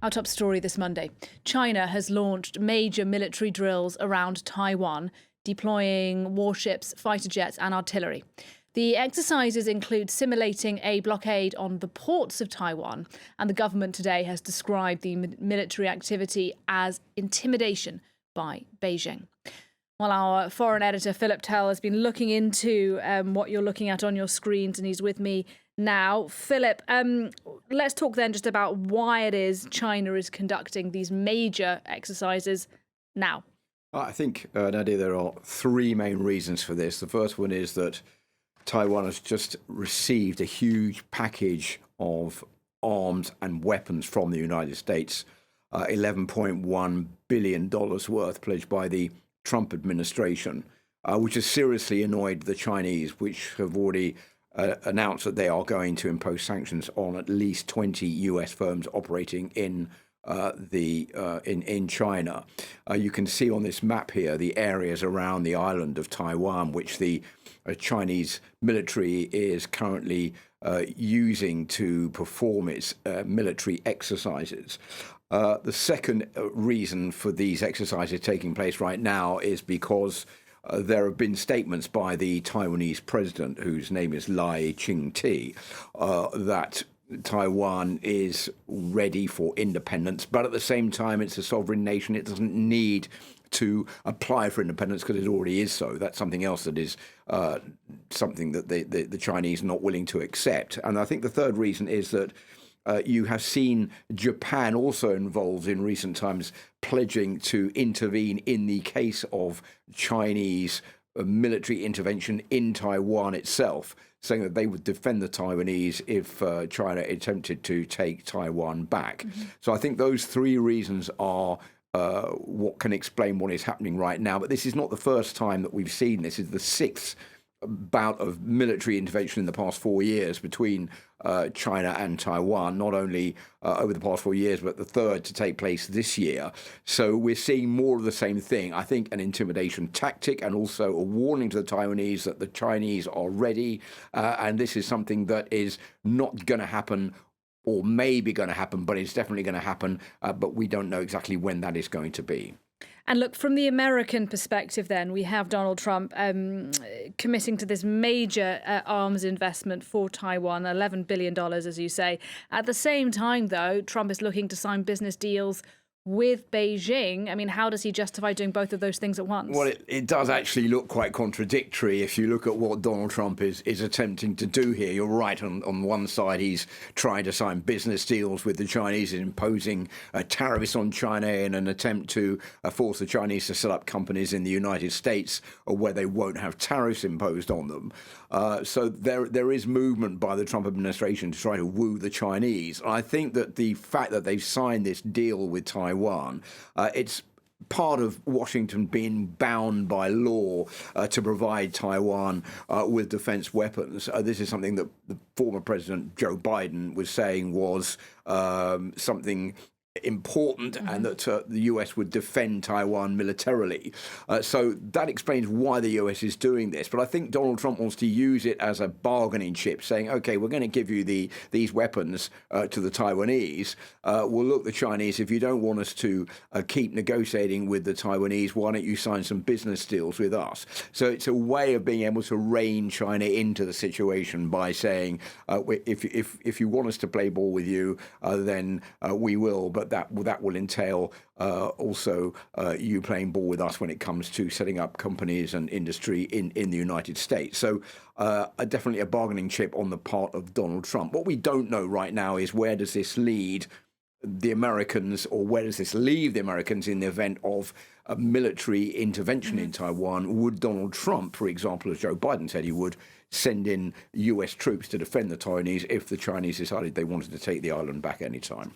Our top story this Monday. China has launched major military drills around Taiwan, deploying warships, fighter jets and artillery. The exercises include simulating a blockade on the ports of Taiwan, and the government today has described the military activity as intimidation by Beijing. Well, our foreign editor, Philip Turle, has been looking into what you're looking at on your screens, and he's with me now. Philip, let's talk then just about why it is China is conducting these major exercises now. I think, Nadia, there are three main reasons for this. The first one is that Taiwan has just received a huge package of arms and weapons from the United States, $11.1 billion worth pledged by the Trump administration, which has seriously annoyed the Chinese, which have already announced that they are going to impose sanctions on at least 20 US firms operating in China. You can see on this map here the areas around the island of Taiwan, which the Chinese military is currently using to perform its military exercises. The second reason for these exercises taking place right now is because there have been statements by the Taiwanese president, whose name is Lai Ching-te, that Taiwan is ready for independence, but at the same time, it's a sovereign nation. It doesn't need to apply for independence because it already is so. That's something else that is something that the Chinese are not willing to accept. And I think the third reason is that you have seen Japan also involved in recent times, pledging to intervene in the case of Chinese military intervention in Taiwan itself, saying that they would defend the Taiwanese if China attempted to take Taiwan back. Mm-hmm. So I think those three reasons are what can explain what is happening right now. But this is not the first time that we've seen this. It's the sixth bout of military intervention in the past 4 years between China and Taiwan, not only over the past 4 years, but the third to take place this year. So we're seeing more of the same thing. I think an intimidation tactic and also a warning to the Taiwanese that the Chinese are ready. And this is something that is not going to happen, or maybe going to happen, but it's definitely going to happen. But we don't know exactly when that is going to be. And look, from the American perspective then, we have Donald Trump committing to this major arms investment for Taiwan, $11 billion, as you say. At the same time, though, Trump is looking to sign business deals with Beijing. I mean, how does he justify doing both of those things at once? Well, it does actually look quite contradictory if you look at what Donald Trump is attempting to do here. You're right. On one side, he's trying to sign business deals with the Chinese, imposing tariffs on China in an attempt to force the Chinese to set up companies in the United States where they won't have tariffs imposed on them. So there is movement by the Trump administration to try to woo the Chinese. And I think that the fact that they've signed this deal with Taiwan, it's part of Washington being bound by law to provide Taiwan with defense weapons. This is something that the former President Joe Biden was saying was something important, mm-hmm. and that the US would defend Taiwan militarily. So that explains why the US is doing this. But I think Donald Trump wants to use it as a bargaining chip, saying, OK, we're going to give you these weapons to the Taiwanese. Well, look, the Chinese, if you don't want us to keep negotiating with the Taiwanese, why don't you sign some business deals with us? So it's a way of being able to rein China into the situation by saying, if you want us to play ball with you, then we will. But that will entail also you playing ball with us when it comes to setting up companies and industry in the United States. So definitely a bargaining chip on the part of Donald Trump. What we don't know right now is where does this lead the Americans, or where does this leave the Americans in the event of a military intervention in Taiwan? Would Donald Trump, for example, as Joe Biden said he would, send in US troops to defend the Taiwanese if the Chinese decided they wanted to take the island back any time?